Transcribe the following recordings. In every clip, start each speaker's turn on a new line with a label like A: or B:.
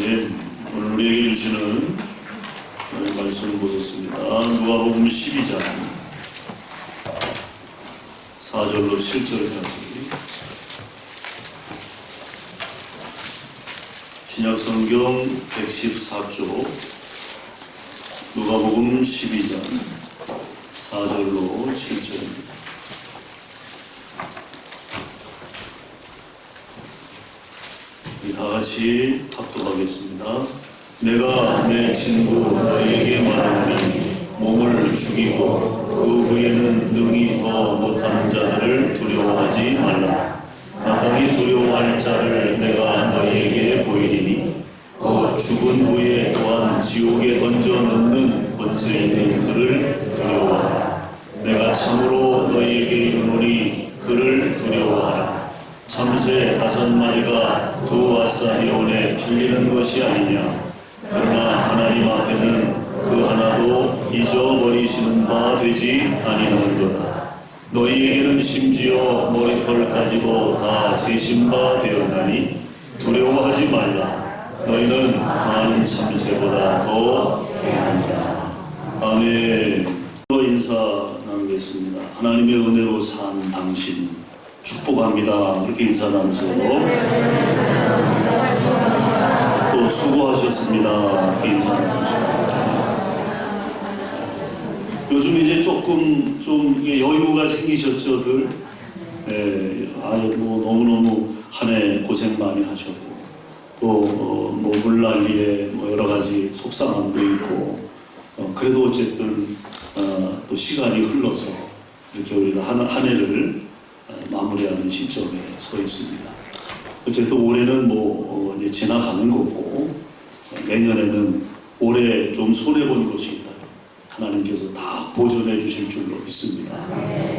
A: 아멘. 오늘 우리에게 주시는 말씀을 보겠습니다. 누가복음 12장 4절로 7절까지 신약성경 114쪽 누가복음 12장 4절로 7절입니다. 다 같이 합독하겠습니다. 내가 내 친구 너희에게 말하노니 몸을 죽이고 그 후에는 능히 더 못하는 자들을 두려워하지 말라. 마땅히 두려워할 자를 내가 너희에게 보이리니 곧 죽은 후에 또한 지옥에 던져 넣는 권세 있는 그를 두려워하라. 내가 참으로 너희에게 이르노니 그를 두려워하라. 참새 5마리가 두 앗사리온에 팔리는 것이 아니냐. 그러나 하나님 앞에는 그 하나도 잊어버리시는 바 되지 아니하는도다. 너희에게는 심지어 머리털까지도 다 세신 바 되었나니 두려워하지 말라. 너희는 많은 참새보다 더 귀하다. 아멘. 인사 나누겠습니다. 하나님의 은혜로 산 당신 축복합니다. 이렇게 인사 나누면서 또 수고하셨습니다. 이렇게 인사 나누십니다. 요즘 이제 조금 좀 여유가 생기셨죠들? 뭐 너무너무 한 해 고생 많이 하셨고 또 뭐 물난리에 뭐 여러 가지 속상함도 있고 그래도 어쨌든 또 시간이 흘러서 이렇게 우리가 한 해를 마무리하는 시점에 서 있습니다. 어쨌든 올해는 뭐 이제 지나가는 거고 내년에는 올해 좀 손해본 것이 있다면 하나님께서 다 보존해 주실 줄로 믿습니다.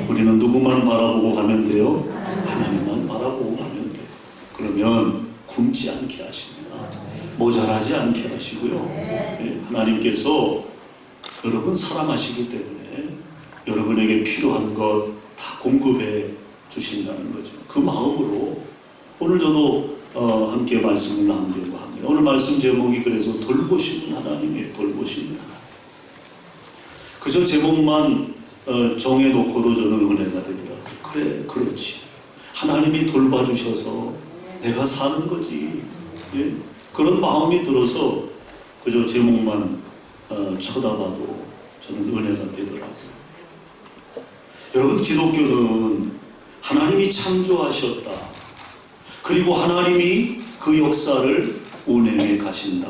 A: 우리는 누구만 바라보고 가면 돼요? 하나님만 바라보고 가면 돼요. 그러면 굶지 않게 하십니다. 모자라지 않게 하시고요. 하나님께서 여러분 사랑하시기 때문에 여러분에게 필요한 것 다 공급해 주신다는 거죠. 그 마음으로 오늘 저도 함께 말씀을 나누려고 합니다. 오늘 말씀 제목이 그래서 돌보시는 하나님이에요. 돌보시는 하나님. 그저 제목만 정해놓고도 저는 은혜가 되더라고요. 그래, 그렇지. 하나님이 돌봐주셔서 내가 사는 거지. 예? 그런 마음이 들어서 그저 제목만 쳐다봐도 저는 은혜가 되더라고요. 여러분, 기독교는 하나님이 창조하셨다. 그리고 하나님이 그 역사를 운행해 가신다.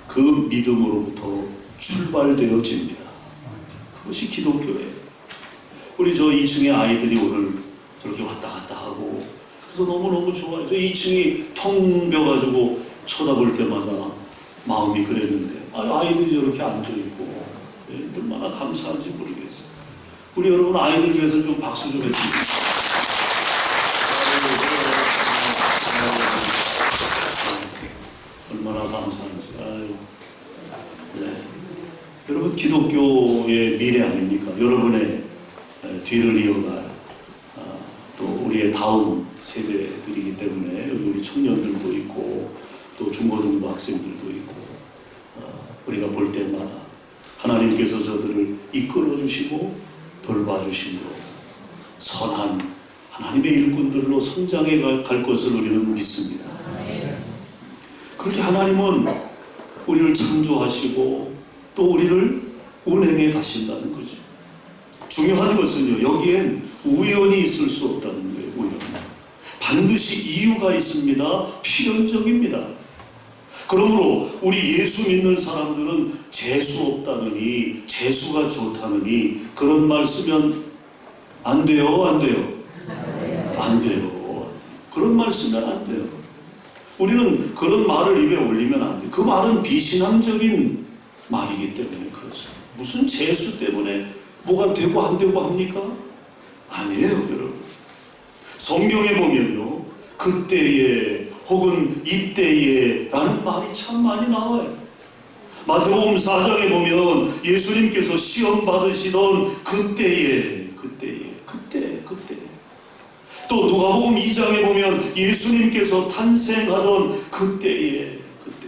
A: 그 믿음으로부터 출발되어집니다. 그것이 기독교예요. 우리 저 2층의 아이들이 오늘 저렇게 왔다 갔다 하고 그래서 너무너무 좋아요. 저 2층이 텅 비어가지고 쳐다볼 때마다 마음이 그랬는데 아이들이 저렇게 앉아있고 얼마나 감사한지 모르겠어요. 우리 여러분 아이들 위해서 좀 박수 좀 했습니다. 얼마나 감사한지. 네. 여러분 기독교의 미래 아닙니까? 여러분의 뒤를 이어갈 또 우리의 다음 세대들이기 때문에 여기 우리 청년들도 있고 또 중고등부 학생들도 있고 우리가 볼 때마다 하나님께서 저들을 이끌어 주시고 돌봐주심으로 선한 하나님의 일꾼들로 성장해 갈 것을 우리는 믿습니다. 그렇게 하나님은 우리를 창조하시고 또 우리를 운행해 가신다는 거죠. 중요한 것은요, 여기엔 우연이 있을 수 없다는 거예요. 우연. 반드시 이유가 있습니다. 필연적입니다. 그러므로 우리 예수 믿는 사람들은 재수 없다느니 재수가 좋다느니 그런 말 쓰면 안 돼요? 안 돼요? 안 돼요. 그런 말 쓰면 안 돼요. 우리는 그런 말을 입에 올리면 안 돼요. 그 말은 비신앙적인 말이기 때문에 그렇습니다. 무슨 재수 때문에 뭐가 되고 안 되고 합니까? 아니에요, 여러분. 성경에 보면요, 그때에 혹은 이때에 라는 말이 참 많이 나와요. 마태복음 4장에 보면 예수님께서 시험 받으시던 그때. 또 누가복음 2장에 보면 예수님께서 탄생하던 그때에 그때.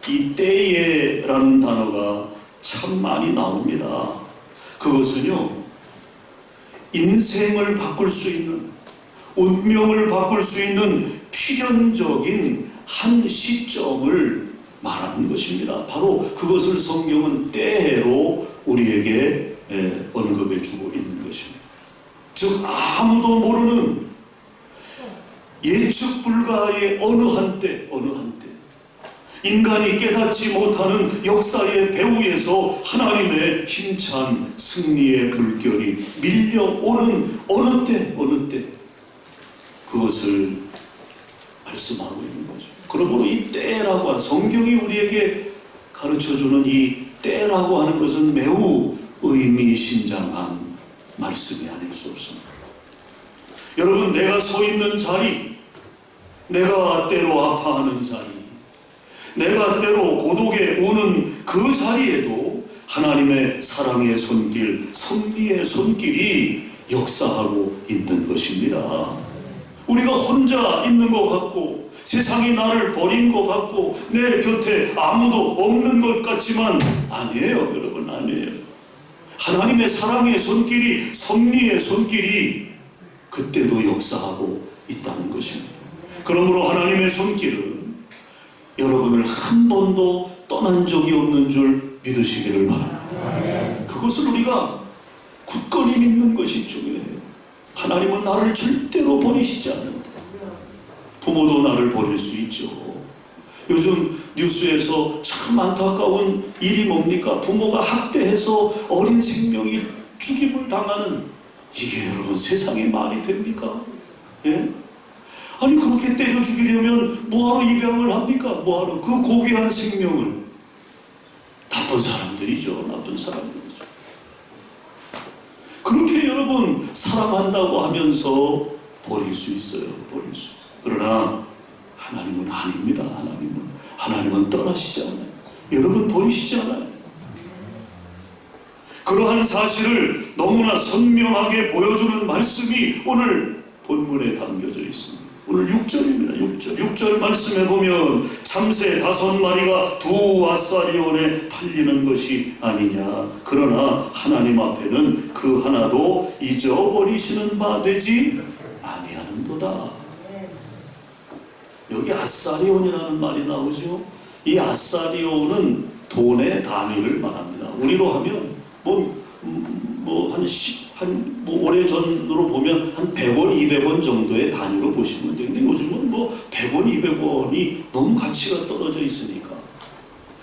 A: 이 때에라는 단어가 참 많이 나옵니다. 그것은요, 인생을 바꿀 수 있는, 운명을 바꿀 수 있는 필연적인 한 시점을 말하는 것입니다. 바로 그것을 성경은 때로 우리에게 언급해 주고 있는 것입니다. 즉 아무도 모르는 예측 불가의 어느 한때 인간이 깨닫지 못하는 역사의 배후에서 하나님의 힘찬 승리의 물결이 밀려오는 어느 때 그것을 말씀하고 있는 거죠. 그러므로 이 때라고 하는, 성경이 우리에게 가르쳐주는 이 때라고 하는 것은 매우 의미심장한 말씀이 아닐 수 없습니다. 여러분, 내가 서 있는 자리, 내가 때로 아파하는 자리, 내가 때로 고독에 우는 그 자리에도 하나님의 사랑의 손길, 섭리의 손길이 역사하고 있는 것입니다. 우리가 혼자 있는 것 같고 세상이 나를 버린 것 같고 내 곁에 아무도 없는 것 같지만 아니에요, 여러분, 아니에요. 하나님의 사랑의 손길이, 섭리의 손길이 그때도 역사하고 있다는 것입니다. 그러므로 하나님의 손길은 여러분을 한 번도 떠난 적이 없는 줄 믿으시기를 바랍니다. 그것을 우리가 굳건히 믿는 것이 중요해요. 하나님은 나를 절대로 버리시지 않는다. 부모도 나를 버릴 수 있죠. 요즘 뉴스에서 참 안타까운 일이 뭡니까? 부모가 학대해서 어린 생명이 죽임을 당하는, 이게 여러분 세상에 말이 됩니까? 예? 아니 그렇게 때려 죽이려면 뭐하러 입양을 합니까? 뭐하러? 그 고귀한 생명을. 나쁜 사람들이죠. 나쁜 사람들이죠. 그렇게 여러분 사랑한다고 하면서 버릴 수 있어요. 버릴 수 있어요. 그러나 하나님은 아닙니다. 하나님은 떠나시지 않아요. 여러분 버리시지 않아요. 그러한 사실을 너무나 선명하게 보여주는 말씀이 오늘 본문에 담겨져 있습니다. 오늘 6절입니다. 6절 말씀에 보면 참새 5마리가 두 아사리온에 팔리는 것이 아니냐. 그러나 하나님 앞에는 그 하나도 잊어버리시는 바 되지 아니하는도다. 여기 아사리온이라는 말이 나오죠. 이 아사리온은 돈의 단위를 말합니다. 우리로 하면 오래전으로 보면 한 100원, 200원 정도의 단위로 보시면 돼요. 근데 요즘은 100원, 200원이 너무 가치가 떨어져 있으니까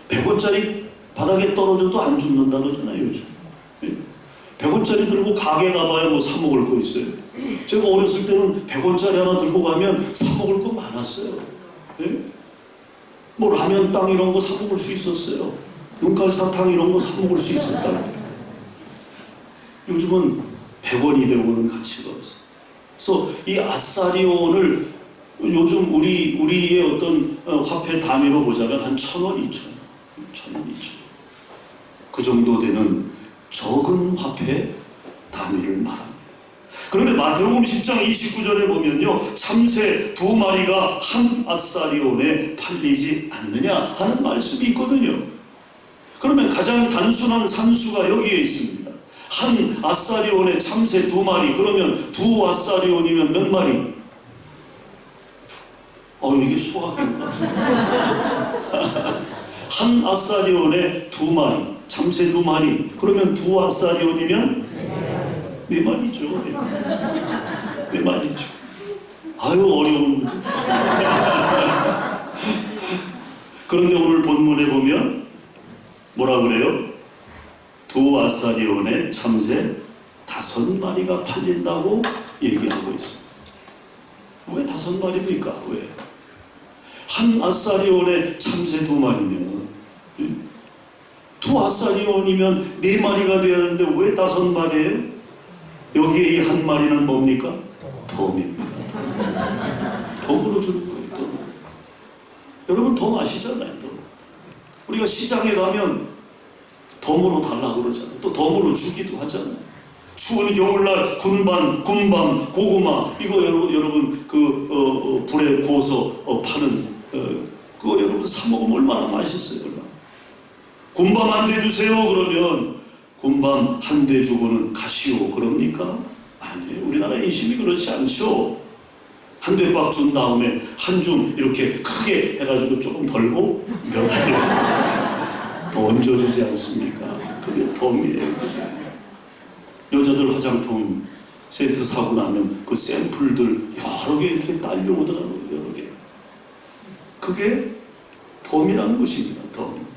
A: 100원짜리 바닥에 떨어져도 안 죽는다 그러잖아요, 요즘. 100원짜리 들고 가게 가봐야 사 먹을 거 있어요. 제가 어렸을 때는 100원짜리 하나 들고 가면 사 먹을 거 많았어요. 라면 땅 이런 거 사 먹을 수 있었어요. 눈깔사탕 이런 거 사 먹을 수 있었다. 요즘은 100원, 200원은 가치가 없어요. 그래서 이 아사리온을 요즘 우리의 어떤 화폐 단위로 보자면 한 1,000원, 2,000원. 그 정도 되는 적은 화폐 단위를 말합니다. 그런데 마태복음 10장 29절에 보면요, 참새 2마리가 한 아사리온에 팔리지 않느냐 하는 말씀이 있거든요. 그러면 가장 단순한 산수가 여기에 있습니다. 한 아사리온에 참새 2마리, 그러면 2 아사리온이면 몇 마리? 이게 수학인가? 한 아사리온에 2마리, 참새 2마리, 그러면 2 아사리온이면 4마리죠. 4마리죠. 아유, 어려운 문제. 그런데 오늘 본문에 보면 뭐라 그래요? 2 아사리온에 참새 5마리가 팔린다고 얘기하고 있습니다. 왜 5마리입니까? 왜? 한 아사리온에 참새 2마리면 2 아사리온이면 4마리가 돼야 하는데 왜 5마리예요? 여기에 이 한 마리는 뭡니까? 덤입니다. 덤으로 주는 거예요. 덤. 여러분 덤 아시잖아요. 덤. 우리가 시장에 가면 덤으로 달라고 그러잖아요. 또 덤으로 주기도 하잖아요. 추운 겨울날 군밤, 고구마 이거 여러분 불에 구워서 파는 그거 여러분 여러분들 사 먹으면 얼마나 맛있어요. 얼마나. 군밤 한 대 주세요 그러면 군밤 한 대 주고는 가시오 그럽니까? 아니에요. 우리나라 인심이 그렇지 않죠. 한 대밥 준 다음에 한 줌 이렇게 크게 해가지고 조금 덜고 몇 알을 더 얹어주지 않습니까? 그게 덤이에요. 여자들 화장품 세트 사고 나면 그 샘플들 여러 개 이렇게 딸려오더라고요. 여러 개. 그게 덤이라는 것입니다. 덤.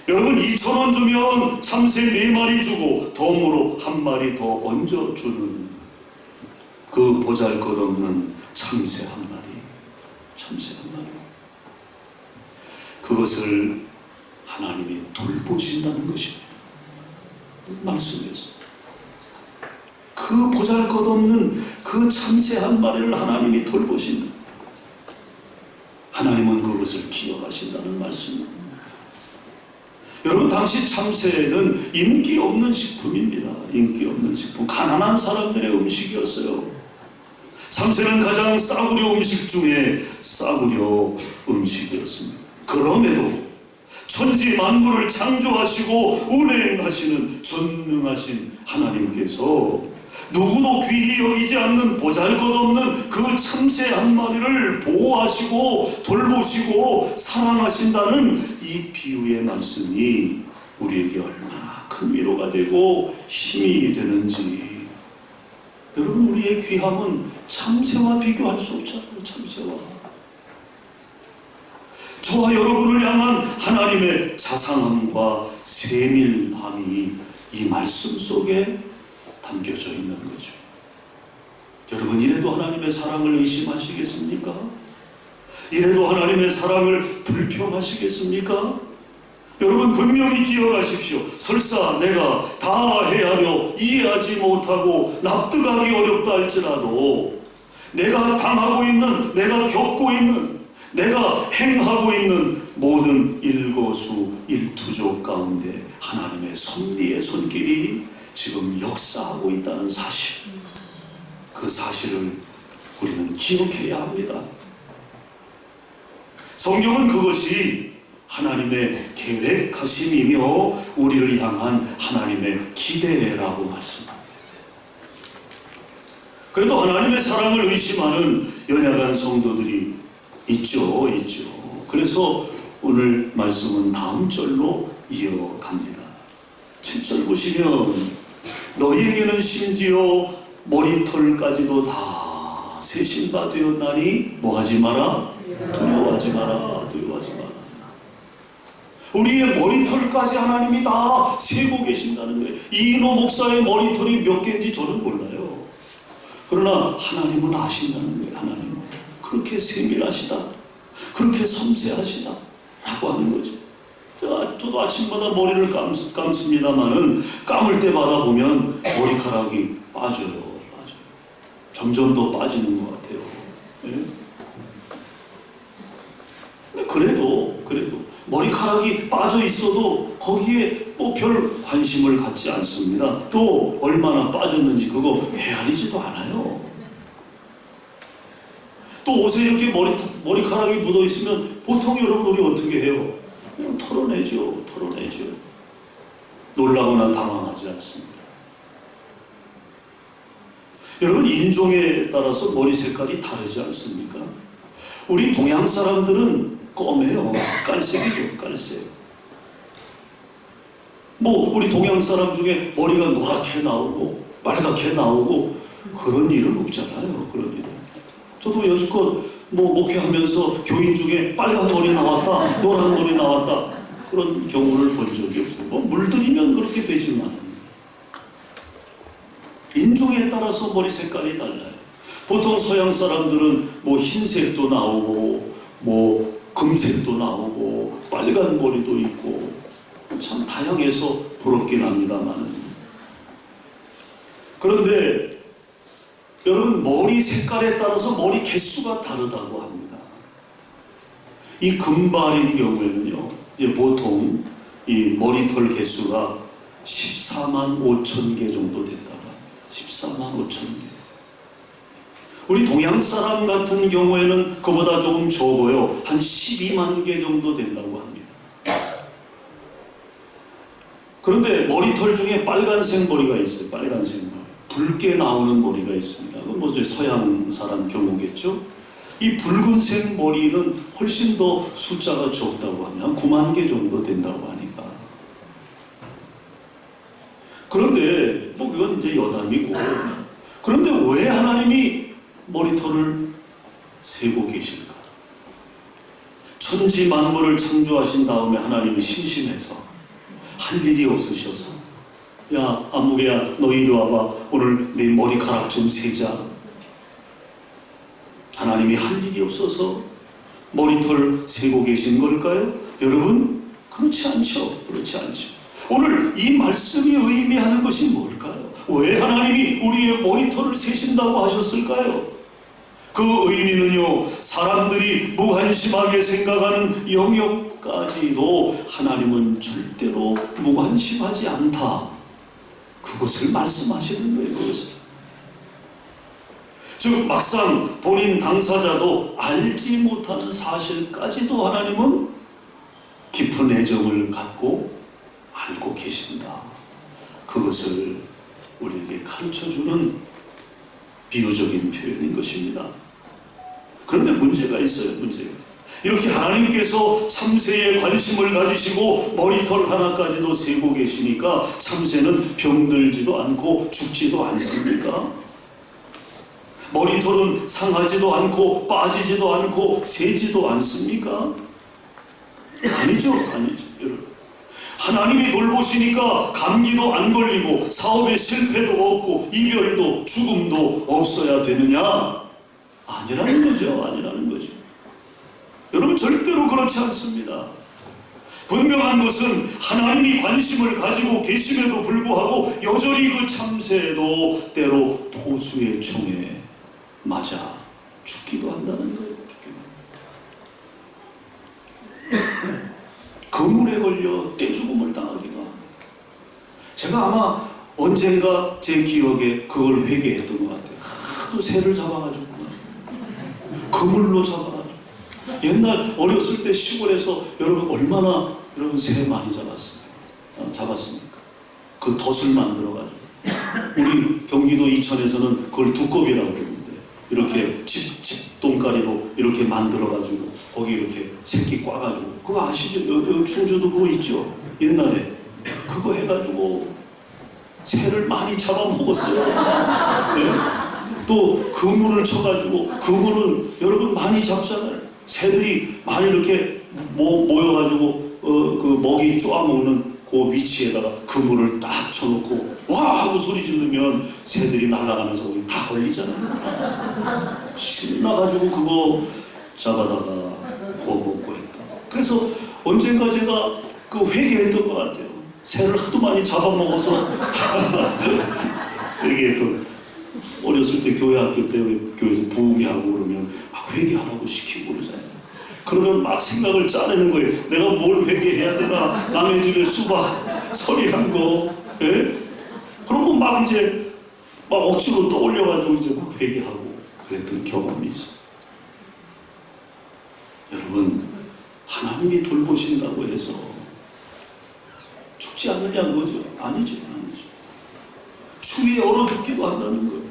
A: 여러분 2,000원 주면 참새 4마리 주고 덤으로 1마리 더 얹어주는 그 보잘것없는 참새 1마리. 참새 1마리. 그것을 하나님이 돌보신다는 것입니다. 말씀에서 그 보잘것없는 그 참새 1마리를 하나님이 돌보신다. 하나님은 그것을 기억하신다는 말씀입니다. 여러분 당시 참새는 인기 없는 식품입니다. 인기 없는 식품. 가난한 사람들의 음식이었어요. 참새는 가장 싸구려 음식 중에 싸구려 음식이었습니다. 그럼에도 천지 만물을 창조하시고 운행하시는 전능하신 하나님께서 누구도 귀히 여기지 않는 보잘것없는 그 참새 1마리를 보호하시고 돌보시고 사랑하신다는 이 비유의 말씀이 우리에게 얼마나 큰 위로가 되고 힘이 되는지. 여러분 우리의 귀함은 참새와 비교할 수 없잖아요. 참새와. 저와 여러분을 향한 하나님의 자상함과 세밀함이 이 말씀 속에 담겨져 있는 거죠. 여러분 이래도 하나님의 사랑을 의심하시겠습니까? 이래도 하나님의 사랑을 불평하시겠습니까? 여러분 분명히 기억하십시오. 설사 내가 다 헤아려 이해하지 못하고 납득하기 어렵다 할지라도 내가 당하고 있는, 내가 겪고 있는, 내가 행하고 있는 모든 일거수일투족 가운데 하나님의 섭리의 손길이 지금 역사하고 있다는 사실, 그 사실을 우리는 기억해야 합니다. 성경은 그것이 하나님의 계획하심이며 우리를 향한 하나님의 기대라고 말씀합니다. 그래도 하나님의 사랑을 의심하는 연약한 성도들이 있죠. 그래서 오늘 말씀은 다음 절로 이어갑니다. 7절 보시면 너희에게는 심지어 머리털까지도 다 세신 바 되었나니 뭐하지 마라? 두려워하지 마라. 두려워하지 마라. 우리의 머리털까지 하나님이 다 세고 계신다는 거예요. 이인호 목사의 머리털이 몇 개인지 저는 몰라요. 그러나 하나님은 아신다는 거예요. 하나님은 그렇게 세밀하시다, 그렇게 섬세하시다 라고 하는 거죠. 저도 아침마다 머리를 감습니다만은 감을 때마다 보면 머리카락이 빠져요. 점점 더 빠지는 것 같아요. 예? 근데 그래도 머리카락이 빠져 있어도 거기에 뭐 별 관심을 갖지 않습니다. 또 얼마나 빠졌는지 그거 헤아리지도 않아요. 또 옷에 이렇게 머리카락이 묻어 있으면 보통 여러분 우리 어떻게 해요? 그냥 털어내죠. 놀라거나 당황하지 않습니다. 여러분 인종에 따라서 머리 색깔이 다르지 않습니까? 우리 동양 사람들은 검해요. 깔색이죠. 깔색. 뭐 우리 동양 사람 중에 머리가 노랗게 나오고 빨갛게 나오고 그런 일은 없잖아요. 그런 일은. 저도 여지껏 뭐 목회하면서 교인 중에 빨간 머리 나왔다, 노란 머리 나왔다 그런 경우를 본 적이 없어요. 뭐 물들이면 그렇게 되지만 인종에 따라서 머리 색깔이 달라요. 보통 서양 사람들은 뭐 흰색도 나오고 뭐 금색도 나오고 빨간 머리도 있고 참 다양해서 부럽긴 합니다만은. 그런데 여러분 머리 색깔에 따라서 머리 개수가 다르다고 합니다. 이 금발인 경우에는요, 이제 보통 이 머리털 개수가 14만 5천 개 정도 된다고 합니다. 14만 5천 개. 우리 동양 사람 같은 경우에는 그보다 조금 적어요. 한 12만 개 정도 된다고 합니다. 그런데 머리털 중에 빨간색 머리가 있어요. 빨간색 머리. 붉게 나오는 머리가 있습니다. 그건 뭐 서양 사람 경우겠죠. 이 붉은색 머리는 훨씬 더 숫자가 적다고 하면 한 9만 개 정도 된다고 하니까. 그런데 뭐 그건 이제 여담이고, 그런데 왜 하나님이 머리털을 세고 계실까? 천지 만물을 창조하신 다음에 하나님이 심심해서, 할 일이 없으셔서, 야 안무개야 너 이리 와봐, 오늘 내 머리카락 좀 세자. 하나님이 할 일이 없어서 머리털 세고 계신 걸까요? 여러분, 그렇지 않죠. 그렇지 않죠. 오늘 이 말씀이 의미하는 것이 뭘까요? 왜 하나님이 우리의 머리털을 세신다고 하셨을까요? 그 의미는요, 사람들이 무관심하게 생각하는 영역까지도 하나님은 절대로 무관심하지 않다. 그것을 말씀하시는 거예요. 그것을. 즉 막상 본인 당사자도 알지 못하는 사실까지도 하나님은 깊은 애정을 갖고 알고 계신다. 그것을 우리에게 가르쳐주는 비유적인 표현인 것입니다. 그런데 문제가 있어요. 문제가. 이렇게 하나님께서 참새에 관심을 가지시고 머리털 하나까지도 세고 계시니까 참새는 병들지도 않고 죽지도 않습니까? 머리털은 상하지도 않고 빠지지도 않고 새지도 않습니까? 아니죠. 아니죠. 여러분, 하나님이 돌보시니까 감기도 안 걸리고 사업에 실패도 없고 이별도 죽음도 없어야 되느냐? 아니라는 거죠. 아니라는 거죠. 여러분, 절대로 그렇지 않습니다. 분명한 것은 하나님이 관심을 가지고 계심에도 불구하고 여전히 그 참새도 때로 포수의 총에 맞아 죽기도 한다는 거예요. 죽기도. 그물에 걸려 떼죽음을 당하기도 합니다. 제가 아마 언젠가 제 기억에 그걸 회개했던 것 같아요. 하도 새를 잡아가지고 그물로 잡아가지고. 옛날 어렸을 때 시골에서 여러분 얼마나 여러분 새 많이 잡았습니까? 그 덫을 만들어가지고. 우리 경기도 이천에서는 그걸 두꺼비라고 했는데 이렇게 집동가리로 이렇게 만들어가지고 거기 이렇게 새끼 꽈가지고, 그거 아시죠? 여기 충주도 그거 있죠? 옛날에 그거 해가지고 새를 많이 잡아먹었어요. 네? 또 그물을 쳐가지고, 그물은 여러분 많이 잡잖아요. 새들이 많이 이렇게 모여가지고 그 먹이 쪼아먹는 그 위치에다가 그물을 딱 쳐놓고 와 하고 소리 지르면 새들이 날아가면서 거기 다 걸리잖아요. 신나가지고 그거 잡아다가 구워 먹고 했다. 그래서 언젠가 제가 그 회개했던 것 같아요. 새를 하도 많이 잡아먹어서 회개했던. 어렸을 때 교회 학교 때 교회에서 부흥회하고 그러면 막 회개하라고 시키고 그러잖아요. 그러면 막 생각을 짜내는 거예요. 내가 뭘 회개해야 되나? 남의 집에 수박 서리한 거, 예? 그런 거 막 이제 막 억지로 떠올려가지고 이제 막 회개하고 그랬던 경험이 있어요. 여러분, 하나님이 돌보신다고 해서 죽지 않느냐는 거죠? 아니죠, 아니죠. 추위에 얼어 죽기도 한다는 거예요.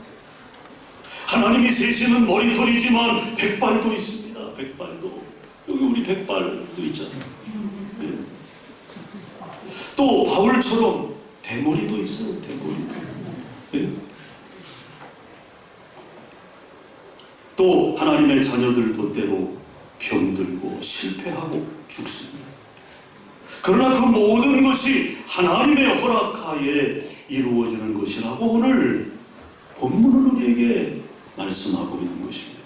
A: 하나님이 세시는 머리털이지만 백발도 있습니다. 백발도. 여기 우리 백발도 있잖아요. 네. 또 바울처럼 대머리도 있어요. 대머리도. 네. 또 하나님의 자녀들도 때로 병들고 실패하고 죽습니다. 그러나 그 모든 것이 하나님의 허락하에 이루어지는 것이라고 오늘 본문은 우리에게 말씀하고 있는 것입니다.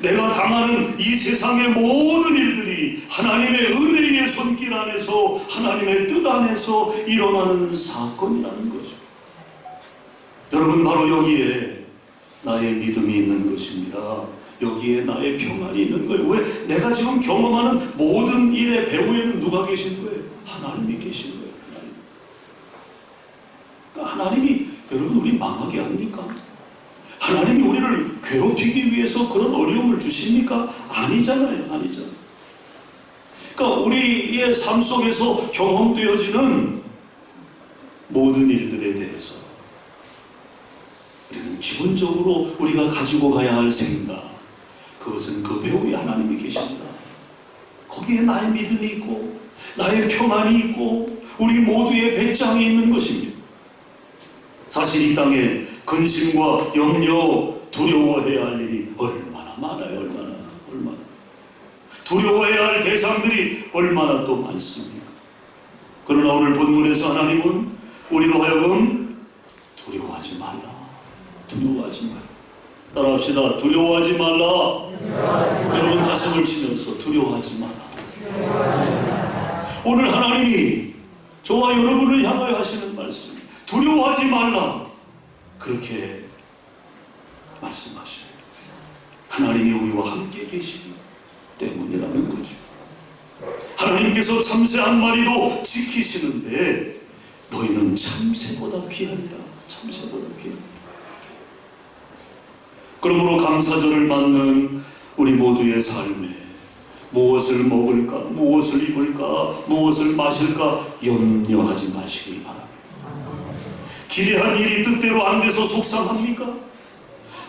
A: 내가 당하는 이 세상의 모든 일들이 하나님의 은혜의 손길 안에서, 하나님의 뜻 안에서 일어나는 사건이라는 거죠. 여러분, 바로 여기에 나의 믿음이 있는 것입니다. 여기에 나의 평안이 있는 거예요. 왜? 내가 지금 경험하는 모든 일의 배후에는 누가 계신 거예요? 하나님이 계신 거예요. 하나님. 그러니까 하나님이 여러분 우리 망하게 합니까? 하나님이 우리를 괴롭히기 위해서 그런 어려움을 주십니까? 아니잖아요. 아니잖아요. 그러니까 우리의 삶 속에서 경험되어지는 모든 일들에 대해서 우리는 기본적으로 우리가 가지고 가야 할 생각, 그것은 그 배후에 하나님이 계신다. 거기에 나의 믿음이 있고 나의 평안이 있고 우리 모두의 배짱이 있는 것입니다. 사실 이 땅에 근심과 염려, 두려워해야 할 일이 얼마나 많아요. 얼마나 두려워해야 할 대상들이 얼마나 또 많습니까? 그러나 오늘 본문에서 하나님은 우리로 하여금 두려워하지 말라. 두려워하지 말라. 따라합시다. 두려워하지 말라. 여러분 가슴을 치면서 두려워하지 마라. 오늘 하나님이 저와 여러분을 향하여 하시는 말씀, 두려워하지 말라. 그렇게 말씀하셔요. 하나님이 우리와 함께 계시기 때문이라는 거죠. 하나님께서 참새 한 마리도 지키시는데 너희는 참새보다 귀하니라. 참새보다 귀하니라. 그러므로 감사절을 맞는 우리 모두의 삶에 무엇을 먹을까, 무엇을 입을까, 무엇을 마실까 염려하지 마시길 바랍니다. 기대한 일이 뜻대로 안 돼서 속상합니까?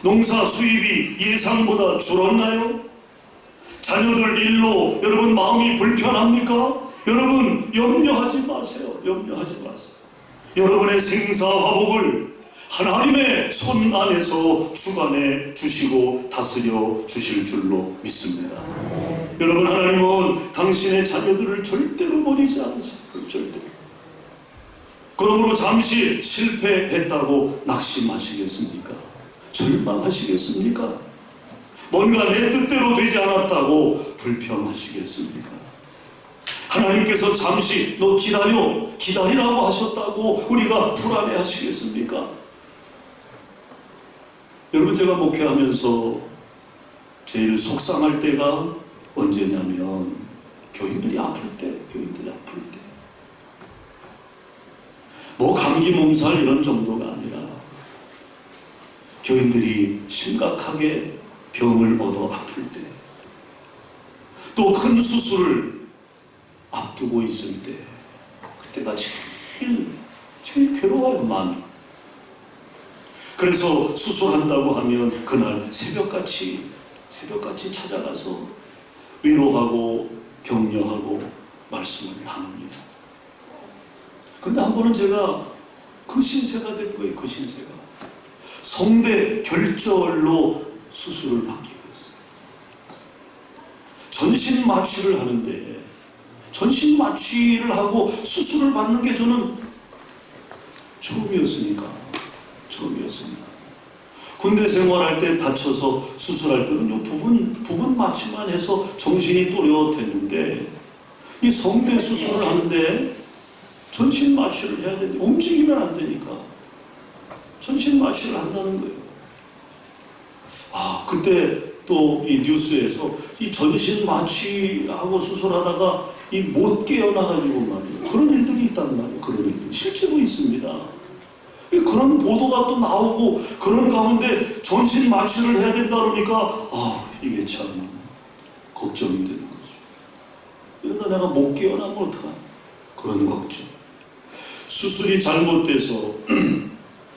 A: 농사 수입이 예상보다 줄었나요? 자녀들 일로 여러분 마음이 불편합니까? 여러분 염려하지 마세요. 염려하지 마세요. 여러분의 생사화복을 하나님의 손 안에서 주관해 주시고 다스려 주실 줄로 믿습니다. 여러분 하나님은 당신의 자녀들을 절대로 버리지 않으세요. 절대로. 그러므로 잠시 실패했다고 낙심하시겠습니까? 절망하시겠습니까? 뭔가 내 뜻대로 되지 않았다고 불평하시겠습니까? 하나님께서 잠시 너 기다리라고 하셨다고 우리가 불안해하시겠습니까? 여러분 제가 목회하면서 제일 속상할 때가 언제냐면 교인들이 아플 때. 뭐 감기 몸살 이런 정도가 아니라 교인들이 심각하게 병을 얻어 아플 때, 또 큰 수술을 앞두고 있을 때, 그때가 제일 괴로워요, 마음이. 그래서 수술한다고 하면 그날 새벽같이 찾아가서 위로하고 격려하고 말씀을 나눕니다. 그런데 한 번은 제가 그 신세가 된 거예요. 그 신세가 성대 결절로 수술을 받게 됐어요. 전신 마취를 하는데 전신 마취를 하고 수술을 받는 게 저는 처음이었으니까. 군대 생활할 때 다쳐서 수술할 때는 부분 마취만 해서 정신이 또렷했는데 이 성대 수술을 하는데 전신 마취를 해야 되는데 움직이면 안 되니까 전신 마취를 한다는 거예요. 그때 또 이 뉴스에서 이 전신 마취하고 수술하다가 이 못 깨어나가지고 말이에요. 그런 일들이 있단 말이에요. 그런 일들이 실제로 있습니다. 그런 보도가 또 나오고 그런 가운데 전신 마취를 해야 된다 그러니까 이게 참 걱정이 되는 거죠. 이러다 내가 못 깨어나면 어떡하나 그런 걱정. 수술이 잘못돼서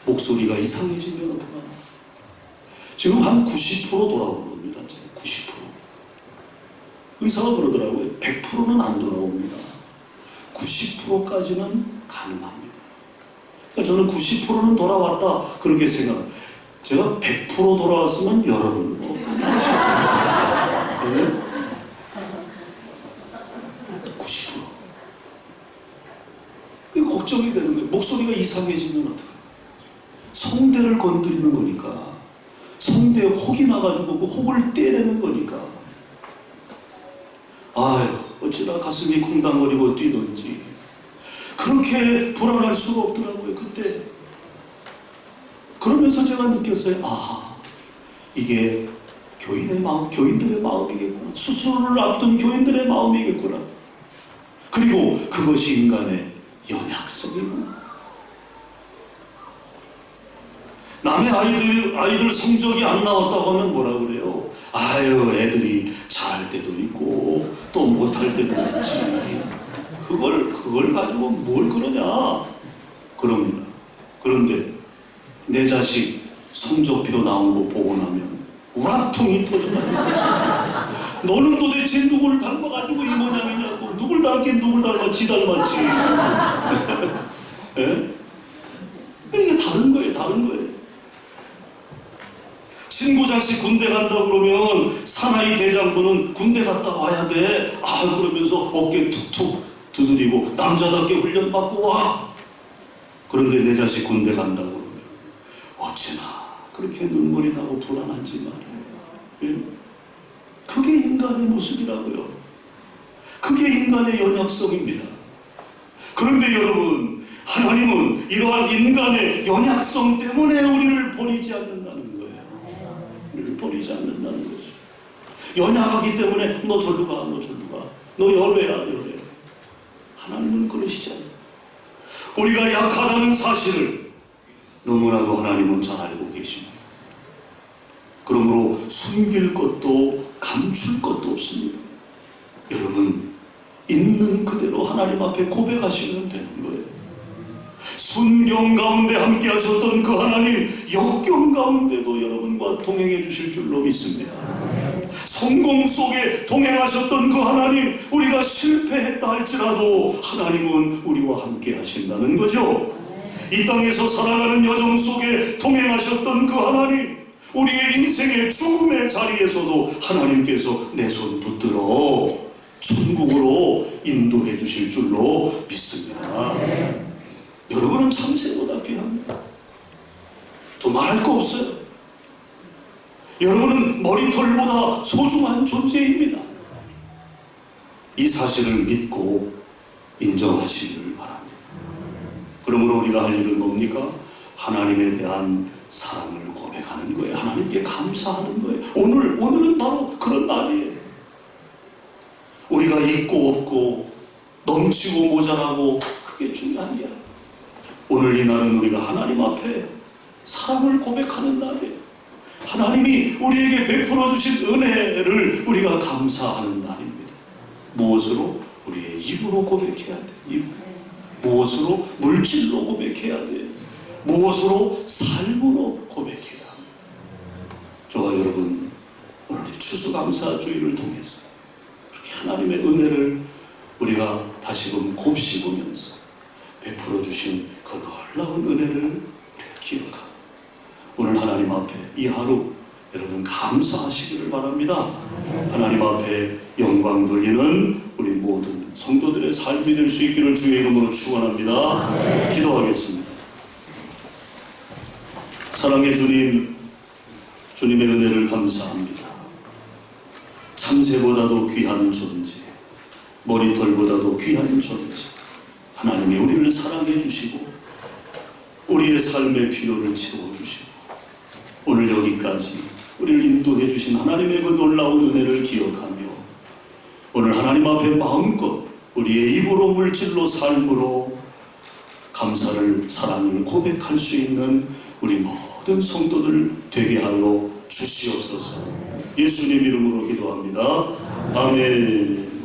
A: 목소리가 이상해지면 어떡하나. 지금 한 90% 돌아온 겁니다. 90%. 의사가 그러더라고요. 100%는 안 돌아옵니다. 90%까지는 가능합니다. 그러니까 저는 90%는 돌아왔다 그렇게 생각해요. 제가 100% 돌아왔으면 여러분 끝나시죠. 네? 90%. 그게 걱정이 되는 거예요. 목소리가 이상해지면 어떡해요. 성대를 건드리는 거니까. 성대에 혹이 나가지고 그 혹을 떼내는 거니까. 어찌나 가슴이 콩당거리고 뛰던지. 그렇게 불안할 수가 없더라고요, 그때. 그러면서 제가 느꼈어요. 이게 교인들의 마음이겠구나. 수술을 앞둔 교인들의 마음이겠구나. 그리고 그것이 인간의 연약성이구나. 남의 아이들 성적이 안 나왔다고 하면 뭐라 그래요? 아유, 애들이 잘할 때도 있고 또 못할 때도 있지. 그걸 가지고 뭘 그러냐? 그럽니다. 그런데 내 자식 성적표 나온 거 보고 나면 우라통이 터져가지고 너는 도대체 누굴 닮아가지고 이 모양이냐고. 누굴 닮긴 누굴 닮아? 지 닮았지. 예? 이게 다른 거예요. 친구 자식 군대 간다 그러면 사나이 대장부는 군대 갔다 와야 돼. 그러면서 어깨 툭툭 두드리고 남자답게 훈련받고 와. 그런데 내 자식 군대 간다 그러면 어찌나 그렇게 눈물이 나고 불안한지 말이에요. 예? 그게 인간의 모습이라고요. 그게 인간의 연약성입니다. 그런데 여러분, 하나님은 이러한 인간의 연약성 때문에 우리를 버리지 않는다는 거예요. 우리를 버리지 않는다는 거죠. 연약하기 때문에 너 절로 가. 너 열애야. 하나님은 그러시지 않아요. 우리가 약하다는 사실을 너무나도 하나님은 잘 알고 계십니다. 그러므로 숨길 것도 감출 것도 없습니다. 여러분, 있는 그대로 하나님 앞에 고백하시면 되는 거예요. 순경 가운데 함께 하셨던 그 하나님, 역경 가운데도 여러분과 동행해 주실 줄로 믿습니다. 성공 속에 동행하셨던 그 하나님, 우리가 실패했다 할지라도 하나님은 우리와 함께 하신다는 거죠. 이 땅에서 살아가는 여정 속에 동행하셨던 그 하나님, 우리의 인생의 죽음의 자리에서도 하나님께서 내 손 붙들어 천국으로 인도해 주실 줄로 믿습니다. 여러분은 참새보다 귀합니다. 또 말할 거 없어요. 여러분은 머리털보다 소중한 존재입니다. 이 사실을 믿고 인정하시기를 바랍니다. 그러므로 우리가 할 일은 뭡니까? 하나님에 대한 사랑을 고백하는 거예요. 하나님께 감사하는 거예요. 오늘은 바로 그런 날이에요. 우리가 있고 없고 넘치고 모자라고 그게 중요한 게 아니에요. 오늘 이 날은 우리가 하나님 앞에 사랑을 고백하는 날이에요. 하나님이 우리에게 베풀어 주신 은혜를 우리가 감사하는 날입니다. 무엇으로? 우리의 입으로 고백해야 돼. 무엇으로? 물질로 고백해야 돼. 무엇으로? 삶으로 고백해야 합니다. 저와 여러분, 오늘 추수감사주의를 통해서 그렇게 하나님의 은혜를 우리가 다시금 곱씹으면서 베풀어 주신 그 놀라운 은혜를 우리가 기억하고 오늘 하나님 앞에 이 하루 여러분 감사하시기를 바랍니다. 하나님 앞에 영광 돌리는 우리 모든 성도들의 삶이 될 수 있기를 주의 이름으로 축원합니다. 기도하겠습니다. 사랑의 주님, 주님의 은혜를 감사합니다. 참새보다도 귀한 존재, 머리털보다도 귀한 존재, 하나님이 우리를 사랑해 주시고 우리의 삶의 필요를 채워주시고 오늘 여기까지 우리를 인도해 주신 하나님의 그 놀라운 은혜를 기억하며 오늘 하나님 앞에 마음껏 우리의 입으로 물질로 삶으로 감사를 사랑을 고백할 수 있는 우리 모든 성도들 되게 하여 주시옵소서. 예수님 이름으로 기도합니다. 아멘.